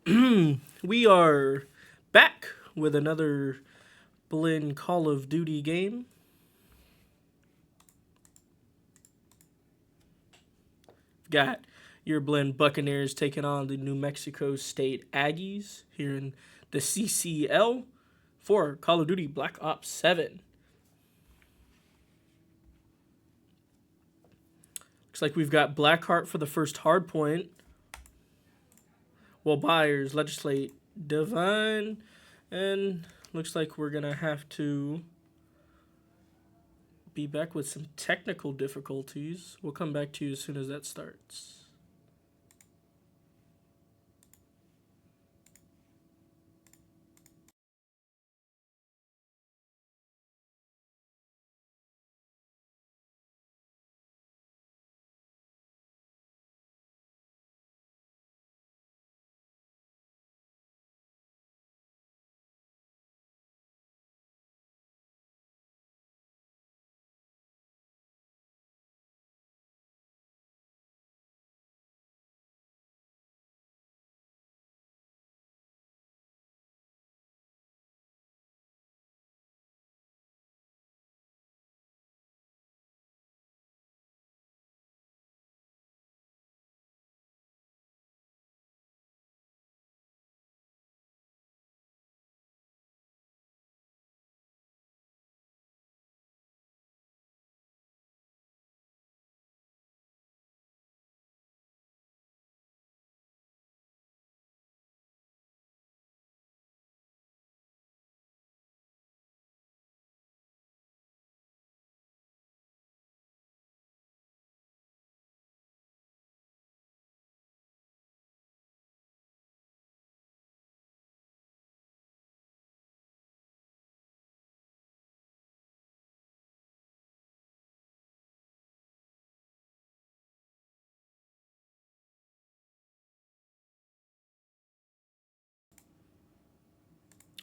We are back with another Blinn Call of Duty game. Got your Blinn Buccaneers taking on the New Mexico State Aggies here in the CCL for Call of Duty Black Ops 7. Looks like we've got Blackheart for the first hard point. Will Byers legislate Divine, and looks like we're going to have to be back with some technical difficulties. We'll come back to you as soon as that starts.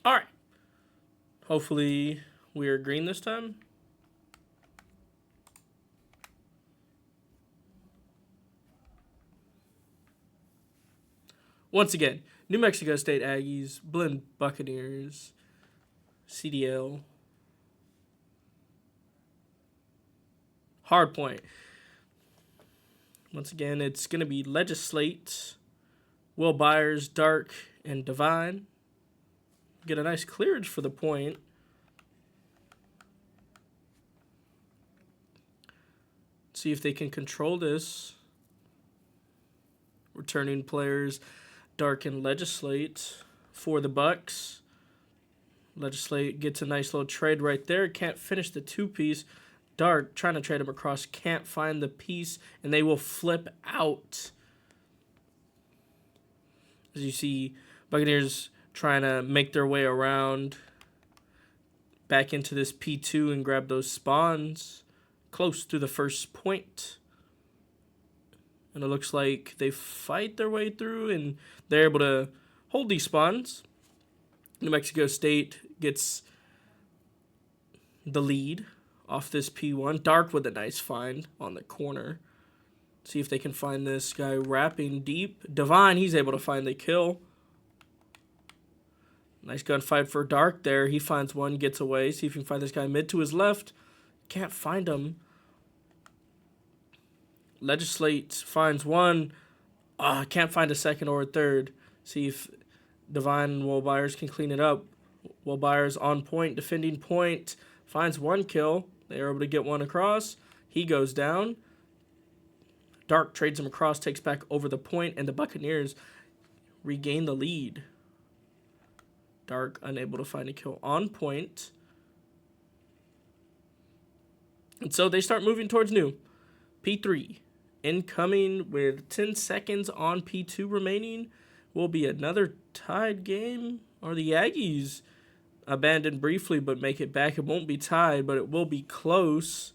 All right. Hopefully we are green this time. Once again, New Mexico State Aggies, Blinn Buccaneers, CDL. Hard point. Once again, it's going to be Legislate, Will Byers, Dark, and Divine. Get a nice clearance for the point. See if they can control this. Returning players, Dark and Legislate for the Bucks. Legislate gets a nice little trade right there. Can't finish the two-piece. Dark trying to trade him across. Can't find the piece, and they will flip out. As you see, Buccaneers trying to make their way around back into this P2 and grab those spawns close to the first point. And it looks like they fight their way through, and they're able to hold these spawns. New Mexico State gets the lead off this P1. Dark with a nice find on the corner. See if they can find this guy wrapping deep. Divine, he's able to find the kill. Nice gunfight for Dark there. He finds one, gets away. See if you can find this guy mid to his left. Can't find him. Legislate finds one. Can't find a second or a third. See if Divine and Will Byers can clean it up. Will Byers on point, defending point. Finds one kill. They are able to get one across. He goes down. Dark trades him across, takes back over the point, and the Buccaneers regain the lead. Dark unable to find a kill on point. And so they start moving towards New. P3 incoming with 10 seconds on P2 remaining. Will be another tied game. Or the Aggies abandon briefly but make it back. It won't be tied, but it will be close.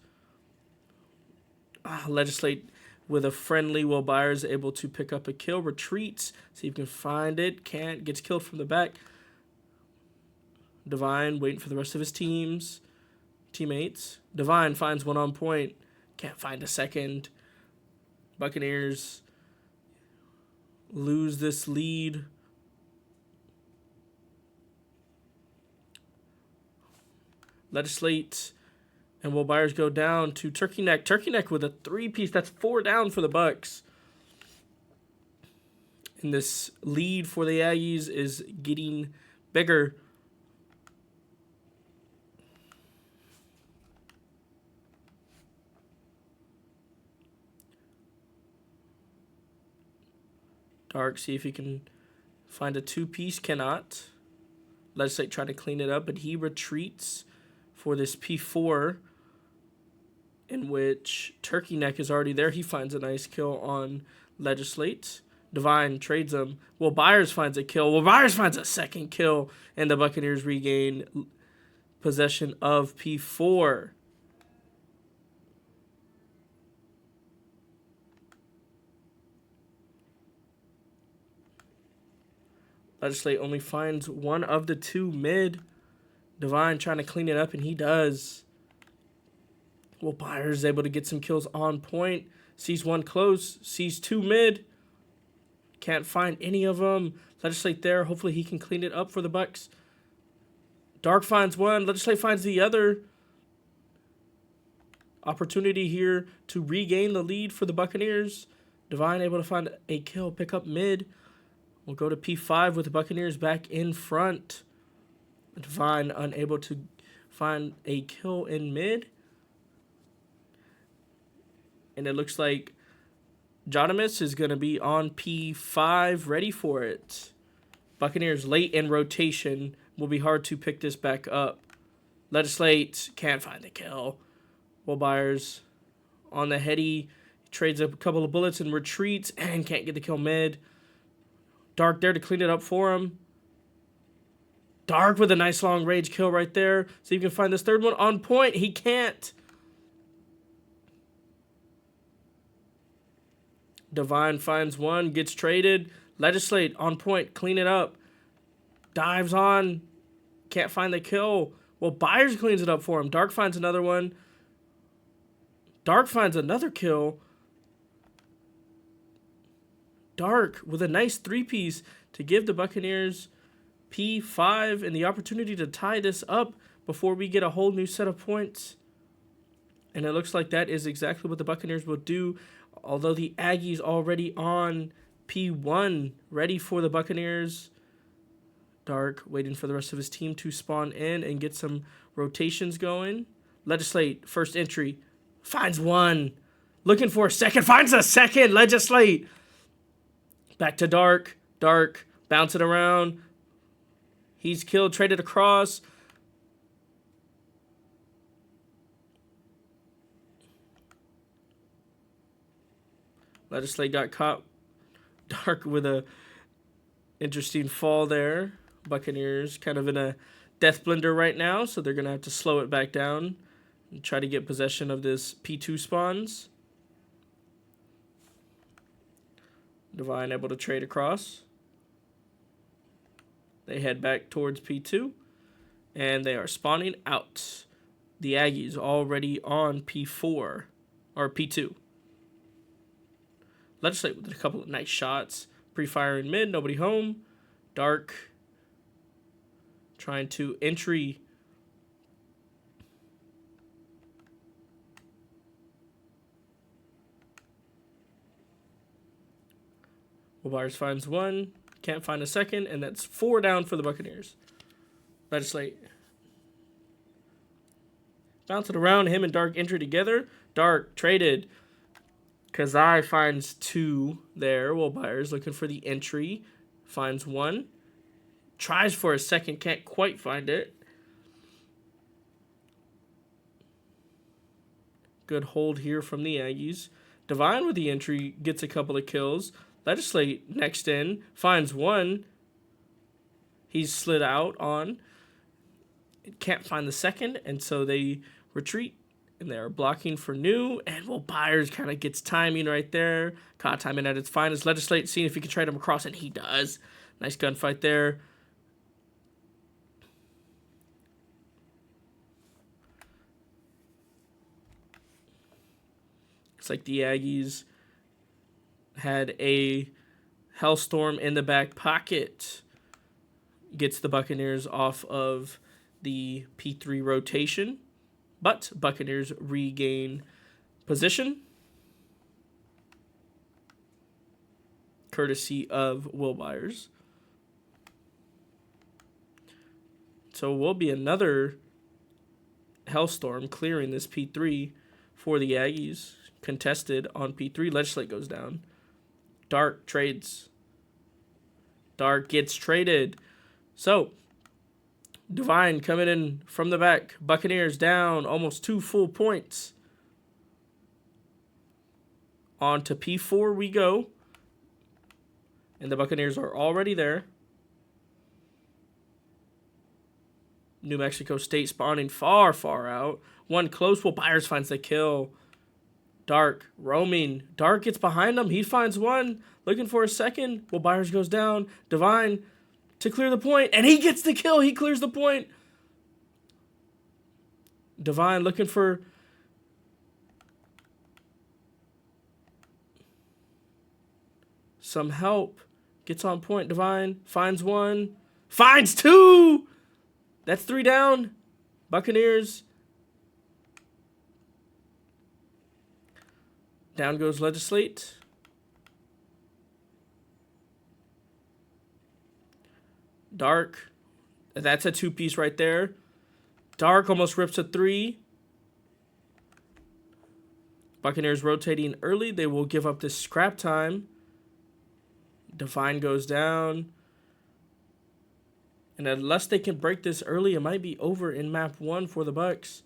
Legislate with a friendly. Will Byers able to pick up a kill. Retreats. See if you can find it. Can't. Gets killed from the back. Divine waiting for the rest of his teammates. Divine finds one on point. Can't find a second. Buccaneers lose this lead Legislate. And Will Byers go down to Turkey Neck. Turkey Neck with a 3-piece. That's 4 down for the Bucks. And this lead for the Aggies is getting bigger. Dark, see if he can find a 2-piece. Cannot. Legislate trying to clean it up, but he retreats for this P4, in which Turkey Neck is already there. He finds a nice kill on Legislate. Divine trades him. Will Byers finds a kill. Will Byers finds a second kill, and the Buccaneers regain possession of P4. Legislate only finds one of the 2 mid. Divine trying to clean it up, and he does. Will Byers is able to get some kills on point. Sees 1 close. Sees 2 mid. Can't find any of them. Legislate there. Hopefully he can clean it up for the Bucks. Dark finds 1. Legislate finds the other. Opportunity here to regain the lead for the Buccaneers. Divine able to find a kill. Pick up mid. We'll go to P5 with the Buccaneers back in front. Divine unable to find a kill in mid. And it looks like Jodimus is going to be on P5, ready for it. Buccaneers late in rotation. Will be hard to pick this back up. Legislate can't find the kill. Will Byers on the heady. Trades up a couple of bullets and retreats and can't get the kill mid. Dark there to clean it up for him. Dark with a nice long range kill right there. So you can find this third one on point. He can't. Divine finds 1, gets traded. Legislate on point, clean it up. Dives on. Can't find the kill. Well, Byers cleans it up for him. Dark finds another one. Dark finds another kill. Dark with a nice 3-piece to give the Buccaneers P5 and the opportunity to tie this up before we get a whole new set of points. And it looks like that is exactly what the Buccaneers will do, although the Aggies already on P1, ready for the Buccaneers. Dark waiting for the rest of his team to spawn in and get some rotations going. Legislate, first entry, finds 1. Looking for a second, finds a second. Legislate. Back to Dark. Dark, bounce it around. He's killed, traded across. Legislate got caught. Dark with a interesting fall there. Buccaneers kind of in a death blender right now, so they're going to have to slow it back down and try to get possession of this P2 spawns. Divine able to trade across. They head back towards P2, and they are spawning out. The Aggies already on P4, or P2. Legislate with a couple of nice shots. Pre-firing mid, nobody home. Dark trying to entry. Will Byers finds 1. Can't find a second, and that's 4 down for the Buccaneers. Legislate. Bounce it around. Him and Dark entry together. Dark traded. Kazai finds 2 there. Will Byers looking for the entry. Finds 1. Tries for a second. Can't quite find it. Good hold here from the Aggies. Divine with the entry gets a couple of kills. Legislate next in. Finds 1. He's slid out on. Can't find the second. And so they retreat. And they're blocking for new. And Will Byers kind of gets timing right there. Caught timing at its finest. Legislate seeing if he can trade him across. And he does. Nice gunfight there. Looks like the Aggies had a Hellstorm in the back pocket. Gets the Buccaneers off of the P3 rotation, but Buccaneers regain position, courtesy of Will Byers. So it will be another Hellstorm clearing this P3 for the Aggies. Contested on P3. Legislate goes down. Dark trades. Dark gets traded. So, Divine coming in from the back. Buccaneers down almost 2 full points. On to P4 we go. And the Buccaneers are already there. New Mexico State spawning far, far out. One close. Will Byers finds the kill. Dark roaming. Dark gets behind him. He finds one. Looking for a second. Will Byers goes down. Divine to clear the point. And he gets the kill. He clears the point. Divine looking for... some help. Gets on point. Divine finds one. Finds two! That's 3 down. Buccaneers. Down goes Legislate. Dark. That's a 2-piece right there. Dark almost rips a 3. Buccaneers rotating early. They will give up this scrap time. Divine goes down. And unless they can break this early, it might be over in map 1 for the Bucks.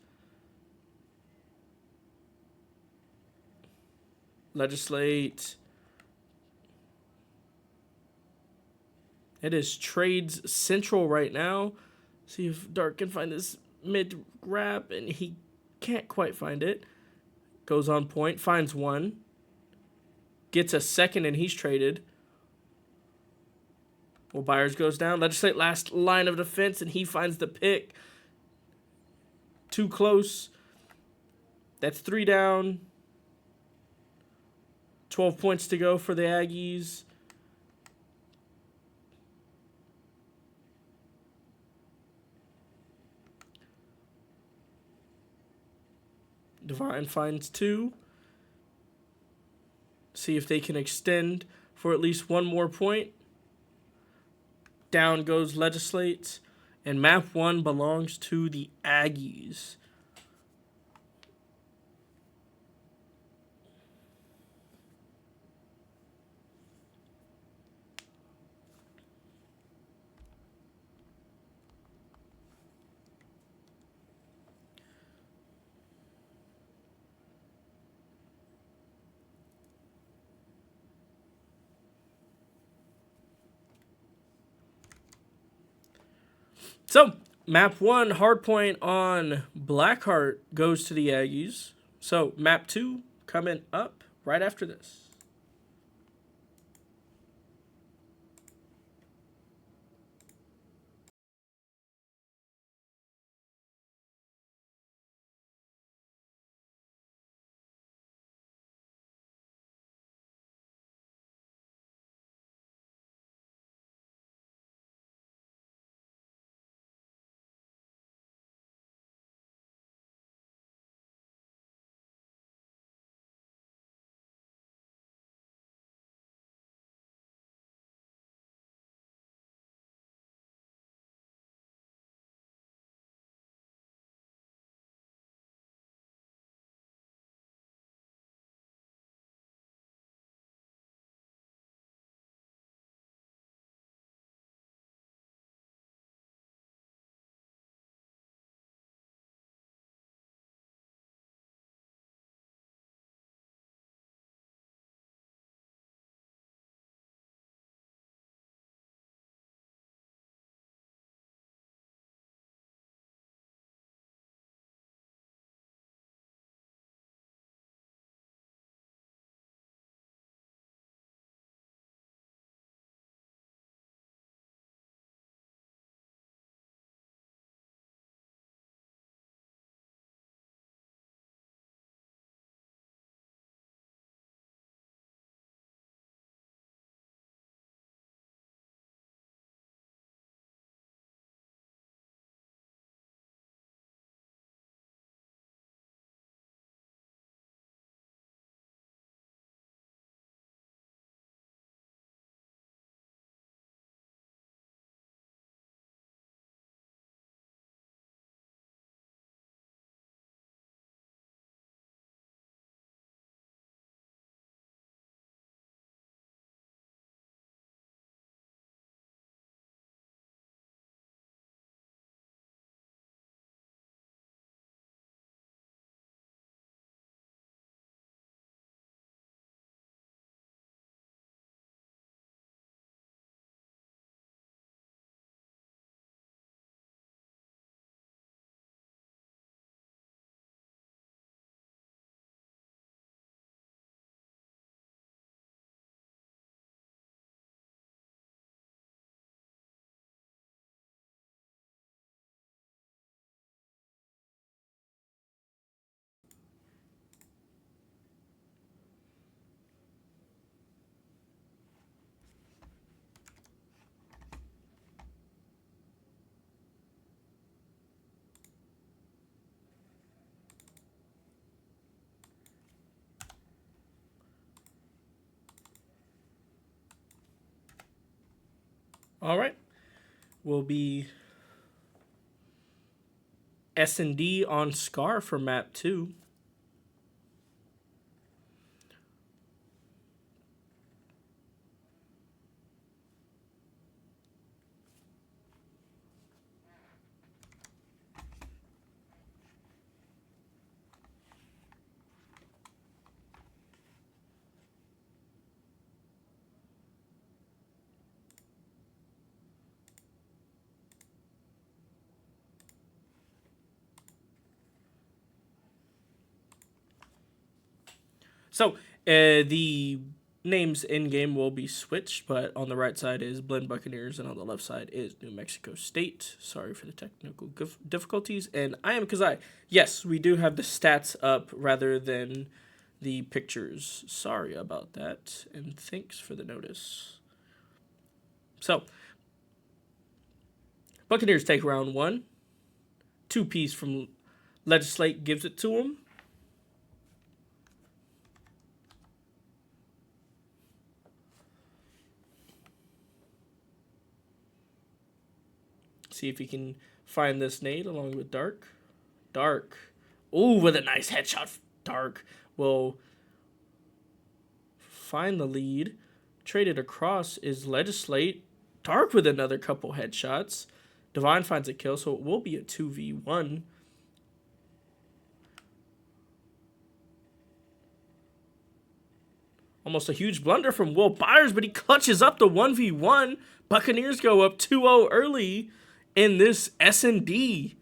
Legislate. It is trades central right now. See if Dark can find this mid grab, and he can't quite find it. Goes on point, finds one. Gets a second, and he's traded. Well, Byers goes down. Legislate last line of defense, and he finds the pick. Too close. That's 3 down. 12 points to go for the Aggies. Divine finds 2. See if they can extend for at least one more point. Down goes Legislate. And map 1 belongs to the Aggies. So, map 1, hardpoint on Blackheart goes to the Aggies. So, map 2 coming up right after this. All right. Will be S&D on Scar for map 2. So the names in game will be switched, but on the right side is Blinn Buccaneers, and on the left side is New Mexico State. Sorry for the technical difficulties. And I am Kazai. Yes, we do have the stats up rather than the pictures. Sorry about that, and thanks for the notice. So, Buccaneers take round 1. 2-piece from Legislate gives it to them. See if he can find this nade along with Dark. Dark. Ooh, with a nice headshot. Dark will find the lead. Traded across is Legislate. Dark with another couple headshots. Divine finds a kill, so it will be a 2v1. Almost a huge blunder from Will Byers, but he clutches up the 1v1. Buccaneers go up 2-0 early in this S&D.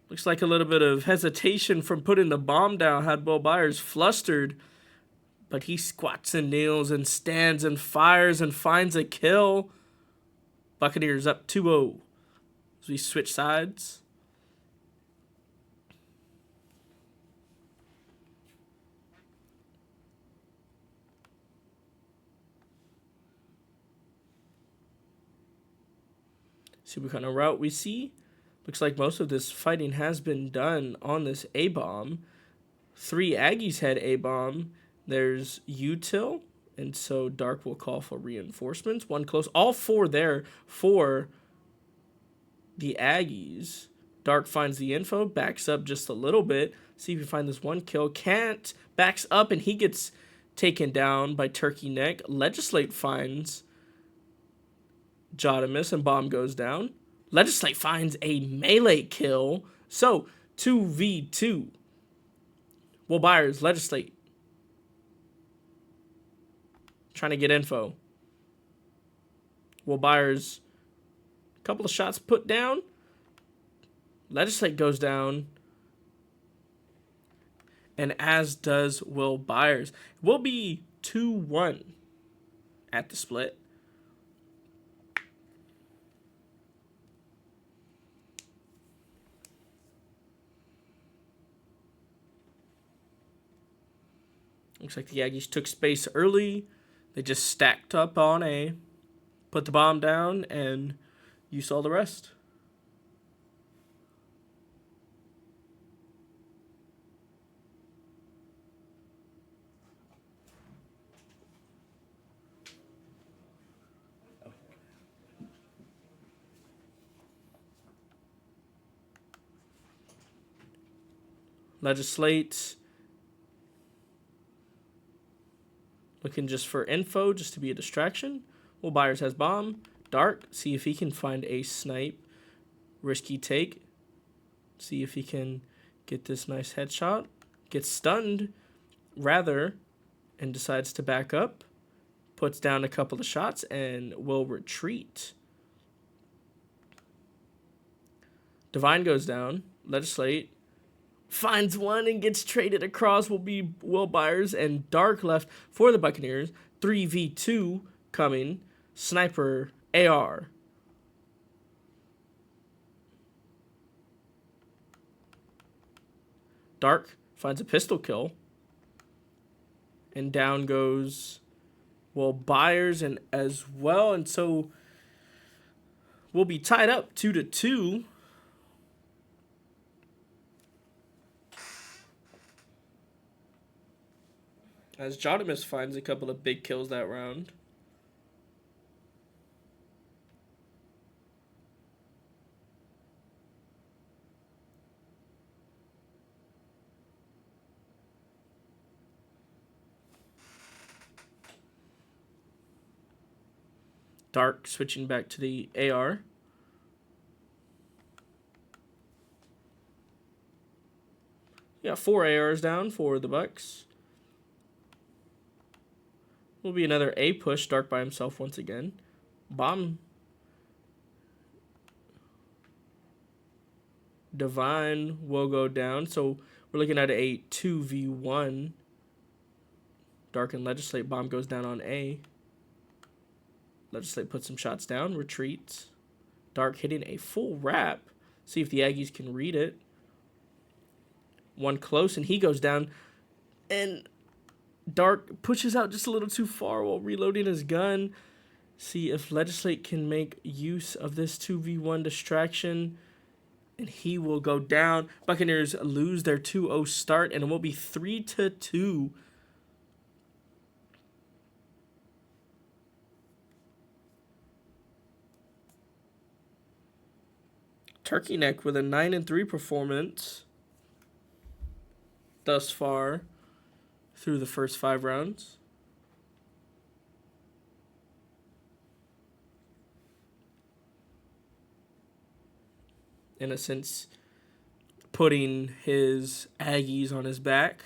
Looks like a little bit of hesitation from putting the bomb down had Will Byers flustered. But he squats and kneels and stands and fires and finds a kill. Buccaneers up 2-0 as we switch sides. See what kind of route we see. Looks like most of this fighting has been done on this A-bomb. 3 Aggies had A-bomb. There's util, and so Dark will call for reinforcements. 1 close. All 4 there for the Aggies. Dark finds the info, backs up just a little bit. See if we find this 1 kill. Can't. Backs up, and he gets taken down by Turkey Neck. Legislate finds Jodamus, and bomb goes down. Legislate finds a melee kill. So, 2v2. Will Byers, Legislate. Trying to get info. Will Byers, a couple of shots put down. Legislate goes down. And as does Will Byers. It will be 2-1 at the split. Looks like the Aggies took space early. They just stacked up on A, put the bomb down, and you saw the rest. Legislate. Looking just for info, just to be a distraction. Will Byers has bomb. Dark. See if he can find a snipe. Risky take. See if he can get this nice headshot. Gets stunned, rather, and decides to back up. Puts down a couple of shots and will retreat. Divine goes down. Legislate. Finds 1 and gets traded across. Will be Will Byers, and Dark left for the Buccaneers. 3v2 coming. Sniper AR. Dark finds a pistol kill. And down goes Will Byers and as well. And so we'll be tied up 2-2. As Jodimus finds a couple of big kills that round. Dark switching back to the AR. Got 4 ARs down for the Bucks. Will be another A push. Dark by himself once again. Bomb. Divine will go down. So we're looking at a 2v1. Dark and Legislate. Bomb goes down on A. Legislate puts some shots down. Retreats. Dark hitting a full wrap. See if the Aggies can read it. One close, and he goes down. And Dark pushes out just a little too far while reloading his gun. See if Legislate can make use of this 2v1 distraction. And he will go down. Buccaneers lose their 2-0 start, and it will be 3-2. Turkey Neck with a 9-3 performance thus far through the first 5 rounds. In a sense, putting his Aggies on his back.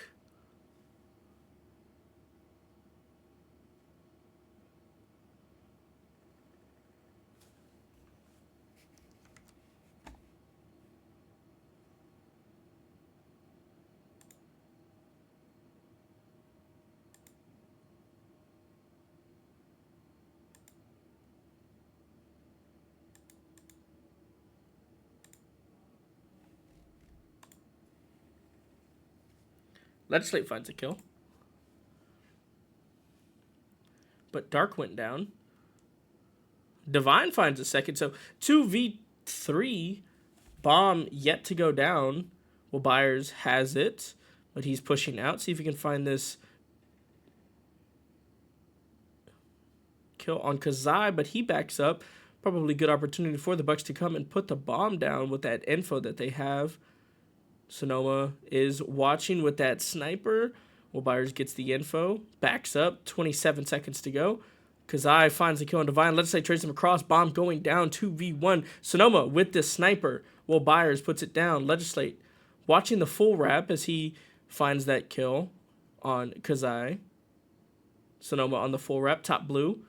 Legislate finds a kill. But Dark went down. Divine finds a second. So 2v3. Bomb yet to go down. Well, Byers has it. But he's pushing out. See if he can find this kill on Kazai. But he backs up. Probably good opportunity for the Bucks to come and put the bomb down with that info that they have. Sonoma is watching with that sniper. Well, Byers gets the info. Backs up. 27 seconds to go. Kazai finds the kill on Divine. Legislate trades him across. Bomb going down. 2v1. Sonoma with the sniper. Well, Byers puts it down. Legislate watching the full wrap as he finds that kill on Kazai. Sonoma on the full wrap. Top blue.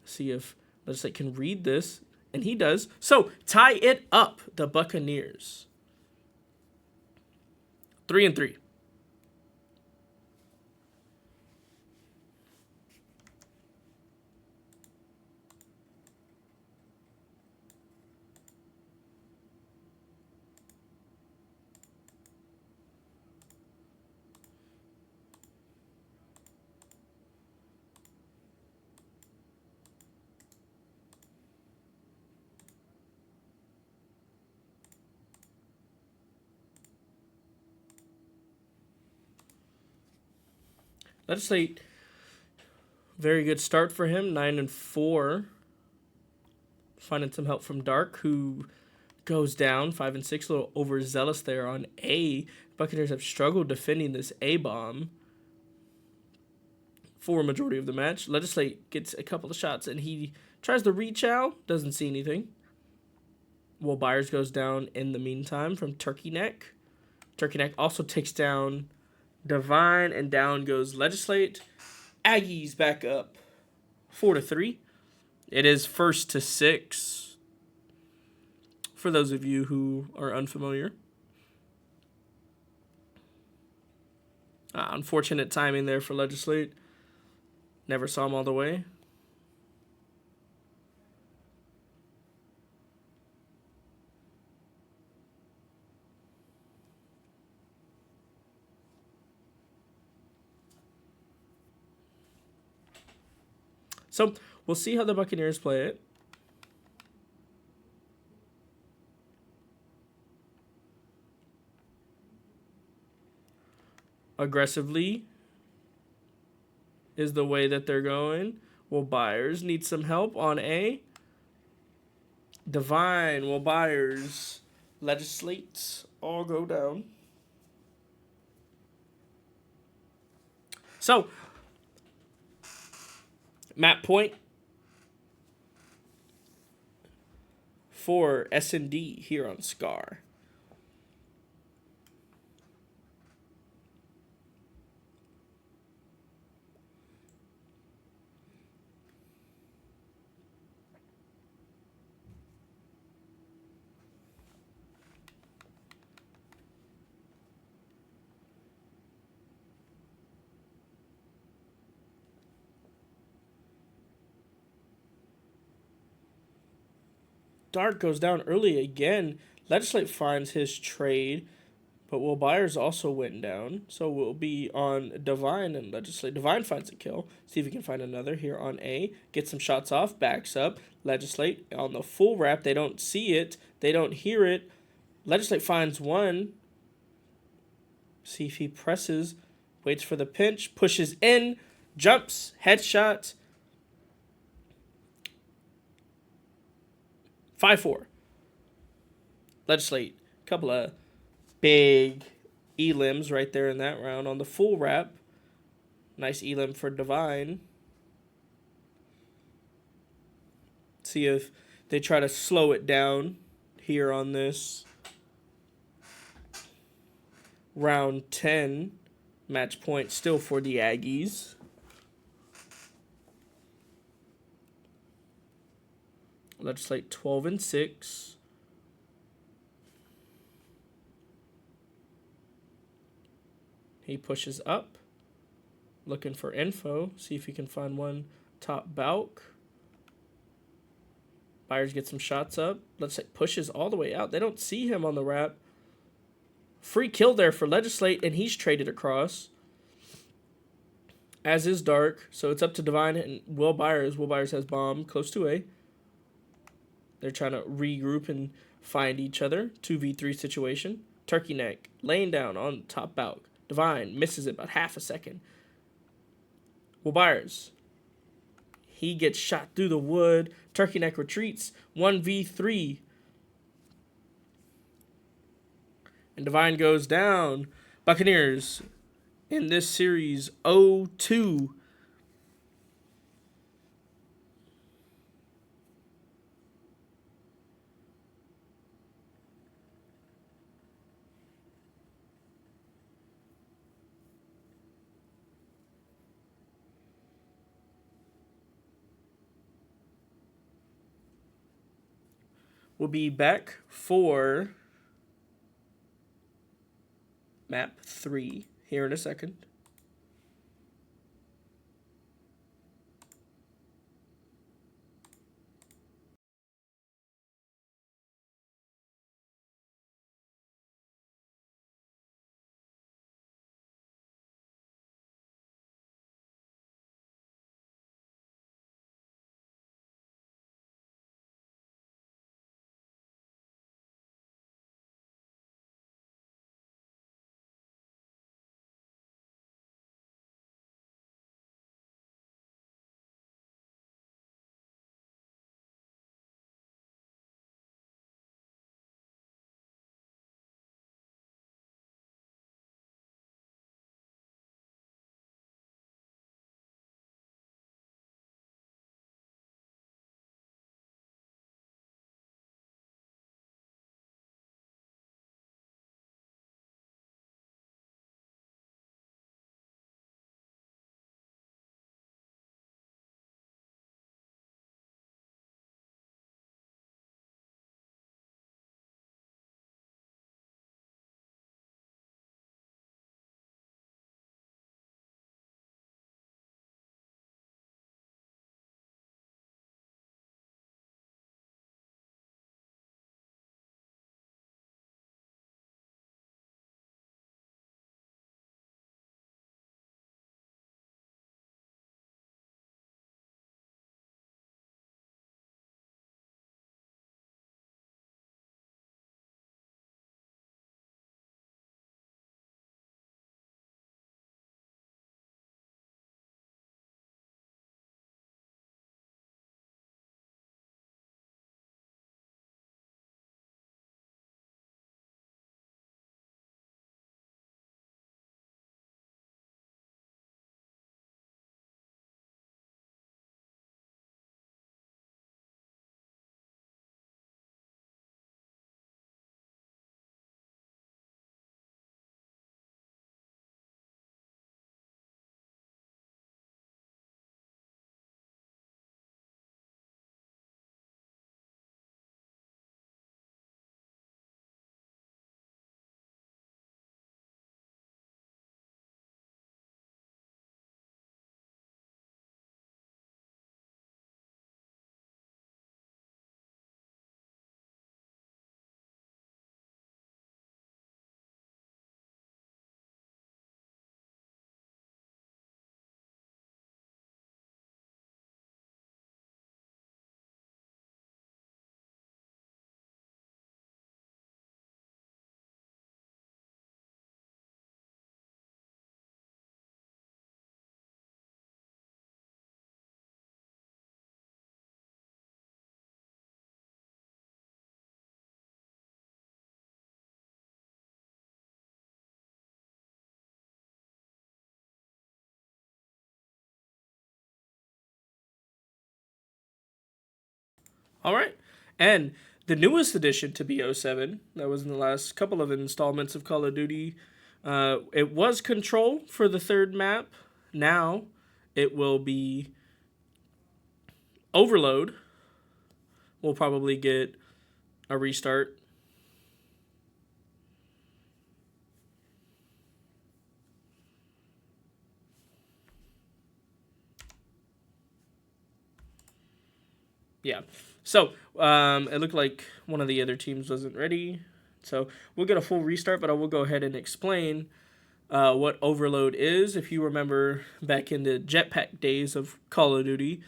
See if Legislate can read this. And he does. So, tie it up. The Buccaneers. 3-3. Legislate, very good start for him, 9-4. Finding some help from Dark, who goes down, 5-6. A little overzealous there on A. Buccaneers have struggled defending this A bomb for a majority of the match. Legislate gets a couple of shots, and he tries to reach out, doesn't see anything. Well, Byers goes down in the meantime from Turkey Neck. Turkey Neck also takes down Divine, and down goes Legislate. Aggies back up 4-3. It is 1-6 for those of you who are unfamiliar. Unfortunate timing there for Legislate. Never saw him all the way. So we'll see how the Buccaneers play it. Aggressively is the way that they're going. Will Byers need some help on A? Divine, will Byers legislate, all go down. So, map point for S&D here on SCAR. Dark goes down early again. Legislate finds his trade, but Will Byers also went down. So we'll be on Divine and Legislate. Divine finds a kill. See if he can find another here on A. Get some shots off. Backs up. Legislate on the full wrap. They don't see it. They don't hear it. Legislate finds one. See if he presses. Waits for the pinch. Pushes in. Jumps. Headshot. 5-4. Legislate. Couple of big elims right there in that round on the full wrap. Nice elim for Divine. See if they try to slow it down here on this round 10. Match point still for the Aggies. Legislate 12-6. He pushes up, looking for info. See if he can find one top balk. Byers gets some shots up. Legislate pushes all the way out. They don't see him on the wrap. Free kill there for Legislate, and he's traded across. As is Dark, so it's up to Divine and Will Byers. Will Byers has bomb close to A. They're trying to regroup and find each other. 2v3 situation. Turkey Neck laying down on top balk. Divine misses it about half a second. Will Byers. He gets shot through the wood. Turkey Neck retreats. 1v3. And Divine goes down. Buccaneers in this series 0-2. We'll be back for map 3 here in a second. All right. And the newest addition to BO7, that was in the last couple of installments of Call of Duty, it was Control for the third map. Now it will be Overload. We'll probably get a restart. Yeah. So it looked like one of the other teams wasn't ready. So we'll get a full restart, but I will go ahead and explain what Overload is. If you remember back in the jetpack days of Call of Duty,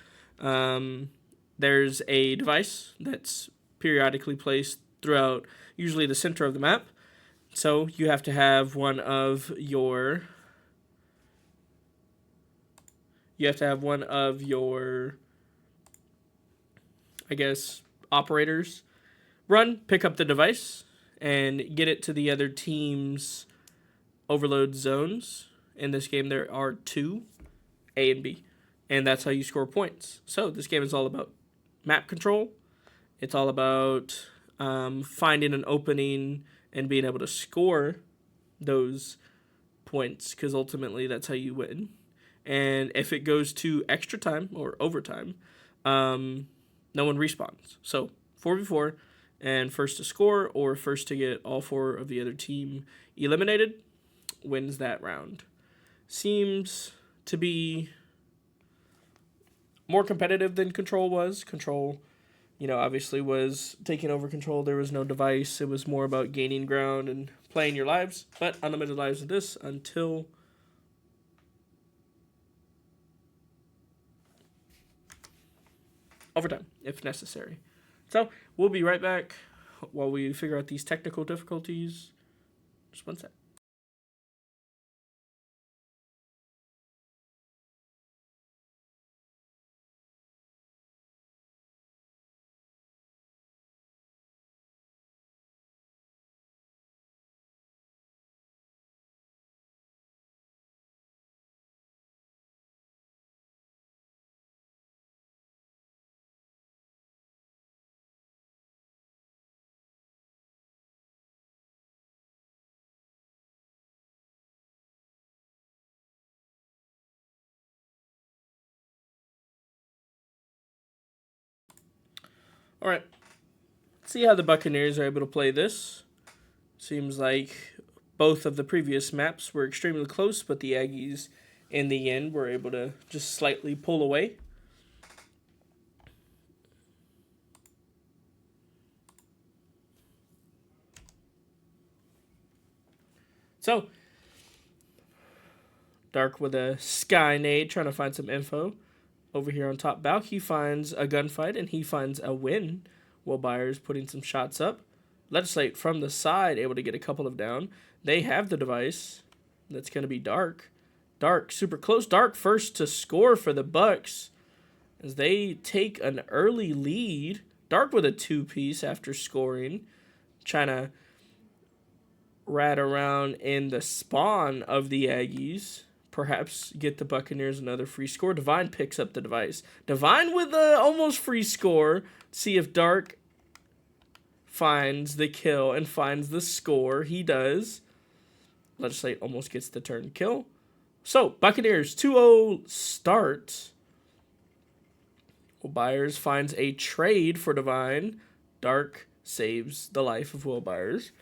there's a device that's periodically placed throughout usually the center of the map. So you have to have one of your I guess operators run, pick up the device, and get it to the other team's overload zones. In this game, there are 2, A and B, and that's how you score points. So this game is all about map control. It's all about finding an opening and being able to score those points, because ultimately that's how you win. And if it goes to extra time or overtime, no one respawns. So 4v4, and first to score or first to get all 4 of the other team eliminated wins that round. Seems to be more competitive than Control was. Control, obviously was taking over control. There was no device. It was more about gaining ground and playing your lives, but unlimited lives of this until overtime, if necessary. So we'll be right back while we figure out these technical difficulties. Just one sec. All right. See how the Buccaneers are able to play this. Seems like both of the previous maps were extremely close, but the Aggies, in the end, were able to just slightly pull away. So, Dark with a sky nade trying to find some info. Over here on top bow, he finds a gunfight and he finds a win. Will Byers putting some shots up. Legislate from the side, able to get a couple of down. They have the device. That's going to be Dark. Dark, super close. Dark first to score for the Bucks as they take an early lead. Dark with a 2-piece after scoring. Trying to rat around in the spawn of the Aggies. Perhaps get the Buccaneers another free score. Divine picks up the device. Divine with a almost free score. See if Dark finds the kill and finds the score. He does. Legislate almost gets the turn kill. So, Buccaneers 2-0 start. Will Byers finds a trade for Divine. Dark saves the life of Will Byers.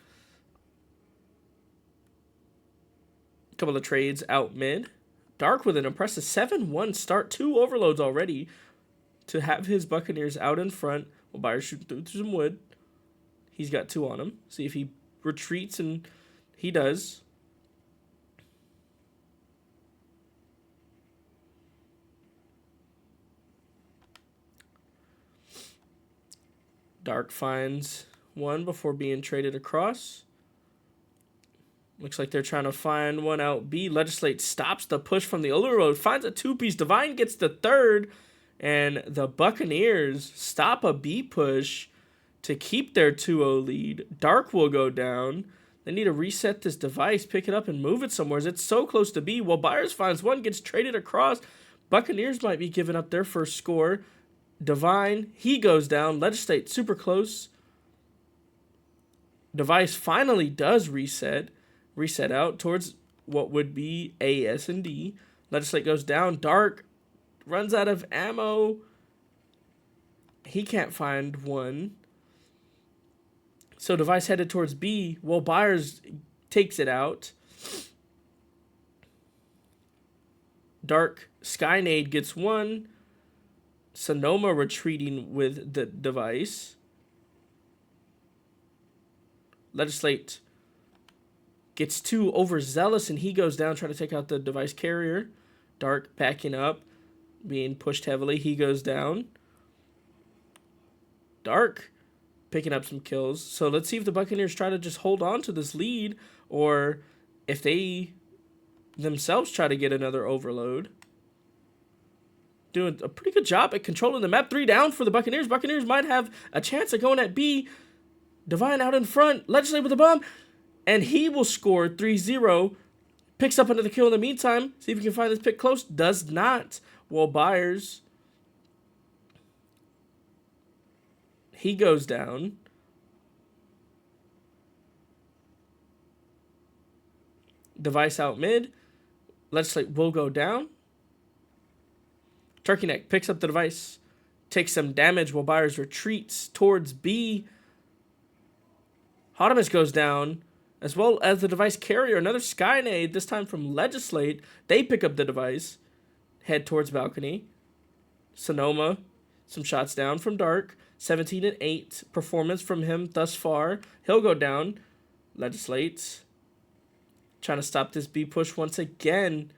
Couple of trades out mid. Dark with an impressive 7-1 start. 2 overloads already to have his Buccaneers out in front. Will Byers shooting through some wood. He's got 2 on him. See if he retreats, and he does. Dark finds one before being traded across. Looks like they're trying to find one out B. Legislate stops the push from the overload. Finds a 2-piece. Divine gets the third. And the Buccaneers stop a B push to keep their 2-0 lead. Dark will go down. They need to reset this device, pick it up, and move it somewhere. It's so close to B. While Byers finds one, gets traded across. Buccaneers might be giving up their first score. Divine, he goes down. Legislate, super close. Device finally does reset out towards what would be A, S, and D. Legislate goes down. Dark runs out of ammo. He can't find one. So Device headed towards B. Well, Byers takes it out. Dark Skynade gets one. Sonoma retreating with the Device. Legislate gets two overzealous, and he goes down trying to take out the Device carrier. Dark backing up, being pushed heavily. He goes down. Dark picking up some kills. So let's see if the Buccaneers try to just hold on to this lead, or if they themselves try to get another overload. Doing a pretty good job at controlling the map. 3 down for the Buccaneers. Buccaneers might have a chance at going at B. Divine out in front. Legislate with the bomb. And he will score 3-0. Picks up another kill in the meantime. See if he can find this pick close. Does not. Well, Byers, he goes down. Device out mid. Legislate will go down. Turkey Neck picks up the Device. Takes some damage while Byers retreats towards B. Hotimus goes down, as well as the Device carrier. Another Skynade, this time from Legislate. They pick up the Device. Head towards balcony. Sonoma, some shots down from Dark. 17-8 performance from him thus far. He'll go down. Legislate, trying to stop this B push once again.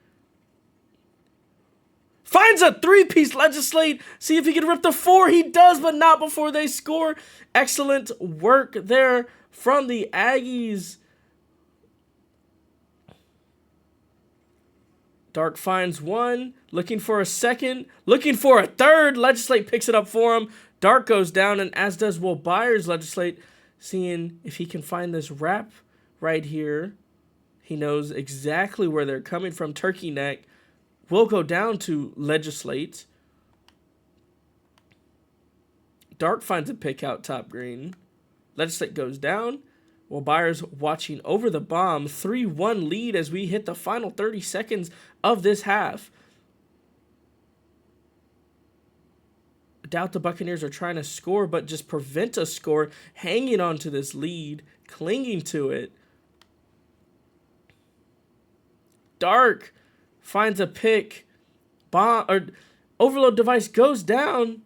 Finds a 3-piece. Legislate. See if he can rip the 4. He does, but not before they score. Excellent work there from the Aggies. Dark finds one. Looking for a second. Looking for a third. Legislate picks it up for him. Dark goes down, and as does Will Byers. Legislate seeing if he can find this wrap right here. He knows exactly where they're coming from. Turkey Neck will go down to Legislate. Dark finds a pick out top green. Legislate goes down. While Byers watching over the bomb. 3-1 lead as we hit the final 30 seconds of this half. I doubt the Buccaneers are trying to score, but just prevent a score. Hanging on to this lead. Clinging to it. Dark finds a pick. Bomb or overload Device goes down.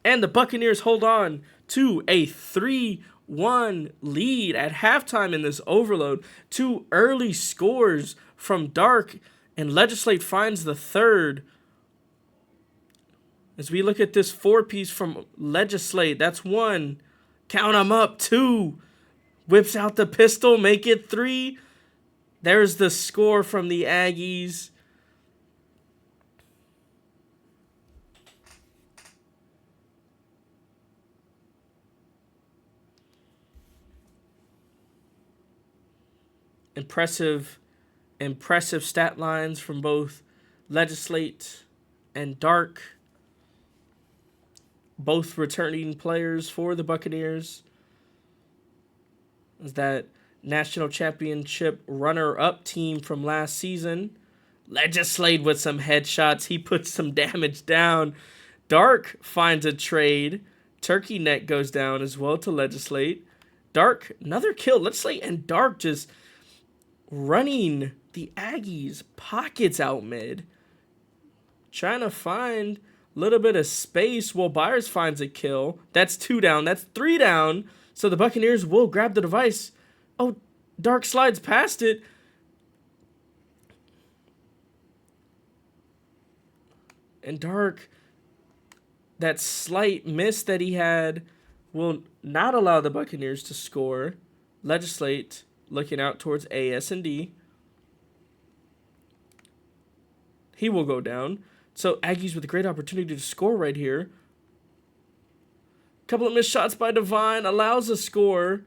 And the Buccaneers hold on to a 3-1 lead at halftime in this overload. 2 early scores from Dark, and Legislate finds the third. As we look at this 4-piece from Legislate, that's 1. Count them up. 2. Whips out the pistol, make it 3. There's the score from the Aggies. Impressive stat lines from both Legislate and Dark. Both returning players for the Buccaneers. As that national championship runner-up team from last season. Legislate with some headshots. He puts some damage down. Dark finds a trade. Turkey Neck goes down as well to Legislate. Dark, another kill. Legislate and Dark just running the Aggies' pockets out mid. Trying to find a little bit of space while Byers finds a kill. That's 2 down. That's 3 down. So the Buccaneers will grab the Device. Oh, Dark slides past it. And Dark, that slight miss that he had will not allow the Buccaneers to score. Legislate looking out towards A, S, and D. He will go down. So Aggies with a great opportunity to score right here. Couple of missed shots by Divine allows a score.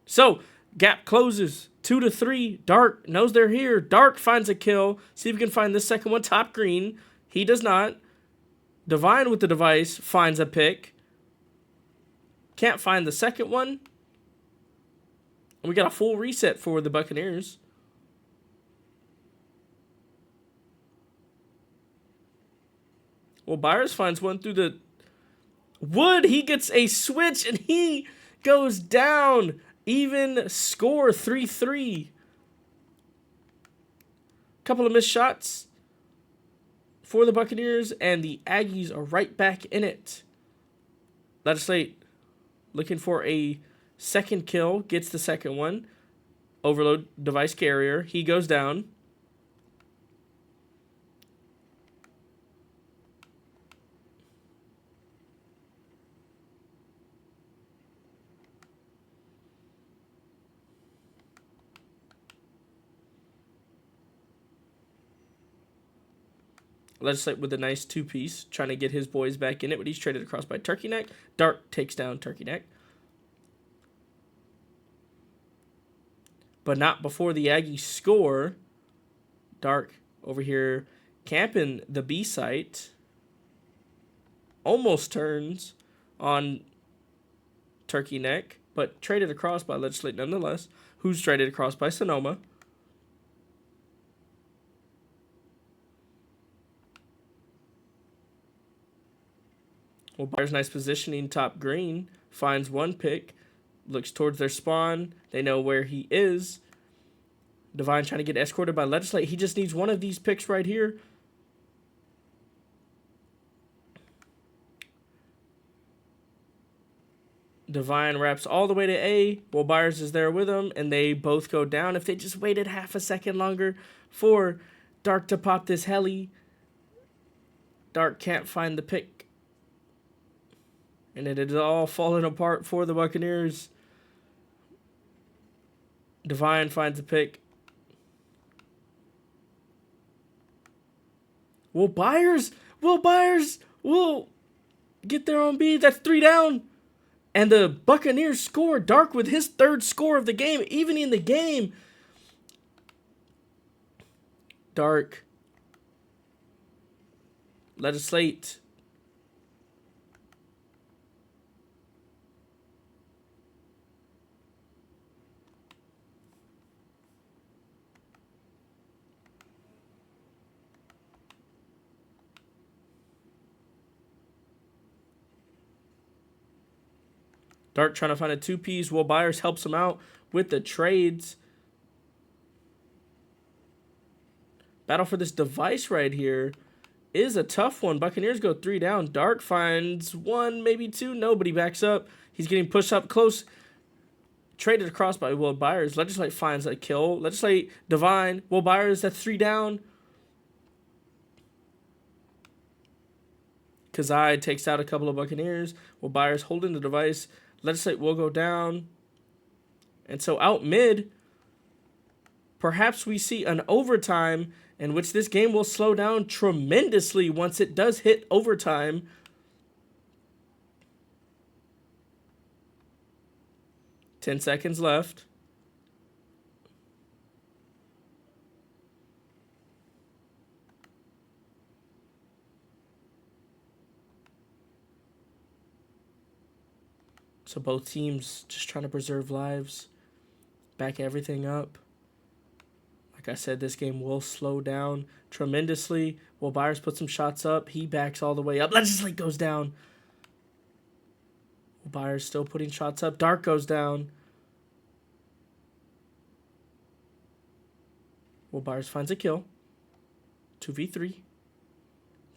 So Gap closes. 2-3. Dark knows they're here. Dark finds a kill. See if we can find this second one. Top green. He does not. Divine with the device finds a pick. Can't find the second one. And we got a full reset for the Buccaneers. Well, Byers finds one through the wood. He gets a switch and he goes down. Even score 3-3. Couple of missed shots for the Buccaneers, and the Aggies are right back in it. Legislate looking for a second kill, gets the second one. Overload device carrier. He goes down. Legislate with a nice two-piece, trying to get his boys back in it, but he's traded across by Turkey Neck. Dark takes down Turkey Neck. But not before the Aggies score. Dark over here camping the B site. Almost turns on Turkey Neck, but traded across by Legislate nonetheless, who's traded across by Sonoma. Well, Byers' nice positioning, top green, finds one pick, looks towards their spawn. They know where he is. Divine trying to get escorted by Legislate. He just needs one of these picks right here. Divine wraps all the way to A. Well, Byers is there with him, and they both go down. If they just waited half a second longer for Dark to pop this heli. Dark can't find the pick. And it is all falling apart for the Buccaneers. Divine finds a pick. Will Byers will get their own B. That's 3 down. And the Buccaneers score. Dark with his third score of the game, even in the game. Dark. Legislate. Dark trying to find a two-piece. Will Byers helps him out with the trades. Battle for this device right here is a tough one. Buccaneers go 3 down. Dark finds 1, maybe 2. Nobody backs up. He's getting pushed up close. Traded across by Will Byers. Legislate finds a kill. Legislate, Divine. Will Byers, that's 3 down. Kazai takes out a couple of Buccaneers. Will Byers holding the device. Legislate will go down. And so out mid, perhaps we see an overtime in which this game will slow down tremendously once it does hit overtime. Ten seconds left. So both teams just trying to preserve lives, back everything up. Like I said, this game will slow down tremendously. Will Byers put some shots up. He backs all the way up. Legislate goes down. Will Byers still putting shots up. Dark goes down. Will Byers finds a kill. 2v3.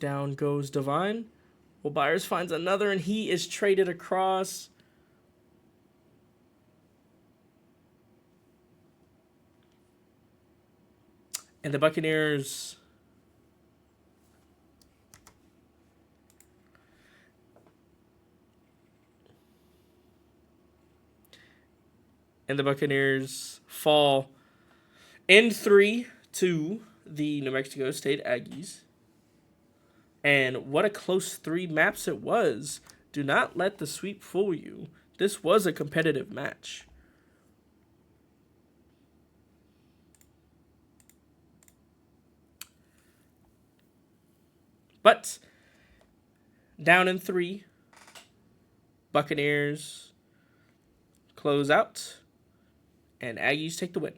Down goes Divine. Will Byers finds another, and he is traded across. And the Buccaneers fall in 3 to the New Mexico State Aggies. And what a close 3 maps it was. Do not let the sweep fool you. This was a competitive match. But down in 3, Buccaneers close out, and Aggies take the win.